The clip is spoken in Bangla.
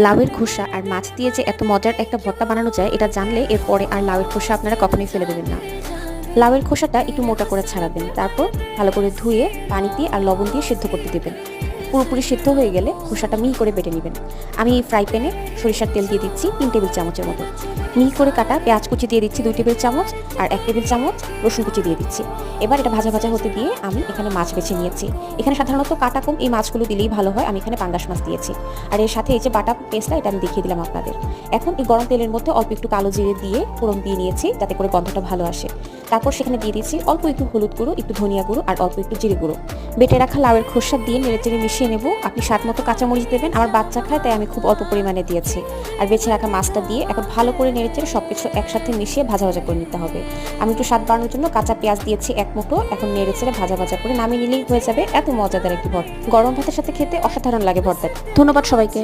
লাউয়ের খোসা আর মাছ দিয়ে যে এত মজার একটা ভর্তা বানানো যায় এটা জানলে এরপরে আর লাউয়ের খোসা আপনারা কখনোই ফেলে দেবেন না। লাউয়ের খোসাটা একটু মোটা করে ছাড়াবেন, তারপর ভালো করে ধুয়ে পানি দিয়ে আর লবণ দিয়ে সিদ্ধ করতে দেবেন। পুরোপুরি সিদ্ধ হয়ে গেলে খোসাটা মিহি করে বেটে নেবেন। আমি এই ফ্রাই প্যানে সরিষার তেল দিয়ে দিচ্ছি 3 টেবিল চামচের মতো। মিহি করে কাটা পেঁয়াজ কুচি দিয়ে দিচ্ছি 2 টেবিল চামচ, আর 1 টেবিল চামচ রসুন কুচি দিয়ে দিচ্ছি। এবার এটা ভাজা ভাজা হতে দিয়ে আমি এখানে মাছ বেছে নিয়েছি। এখানে সাধারণত কাটা কম এই মাছগুলো দিলেই ভালো হয়, আমি এখানে পাঙ্গাস মাছ দিয়েছি। আর এর সাথে এই যে বাটা পেস্টটা এটা আমি দেখিয়ে দিলাম আপনাদের। এখন এই গরম তেলের মধ্যে অল্প একটু কালো জিরে দিয়ে ফোড়ন দিয়ে নিয়েছি যাতে করে গন্ধটা ভালো আসে। তারপর সেখানে দিয়ে দিচ্ছি অল্প একটু হলুদ গুঁড়ো, একটু ধনিয়া গুঁড়ো আর অল্প একটু জিরে গুঁড়ো। বেটে রাখা লাউয়ের খোসা দিয়ে নেড়েচেড়ে মিশিয়ে নেব। আপনি স্বাদ মতো কাঁচামরিচ দেবেন, আমার বাচ্চা খায় তাই আমি খুব অল্প পরিমাণে দিয়েছি। আর বেছে রাখা মাছটা দিয়ে এখন ভালো করে নেড়েচেড়ে সবকিছু একসাথে মিশিয়ে ভাজা ভাজা করে নিতে হবে। আমি একটু স্বাদ বাড়ানোর জন্য কাঁচা পেঁয়াজ দিয়েছি 1 মুঠো। এখন নেড়েচেড়ে ভাজা ভাজা করে নামিয়ে নিলেই হয়ে যাবে এত মজাদার একটি ভর্তা। গরম ভাতের সাথে খেতে অসাধারণ লাগে ভর্তাটা। ধন্যবাদ সবাইকে।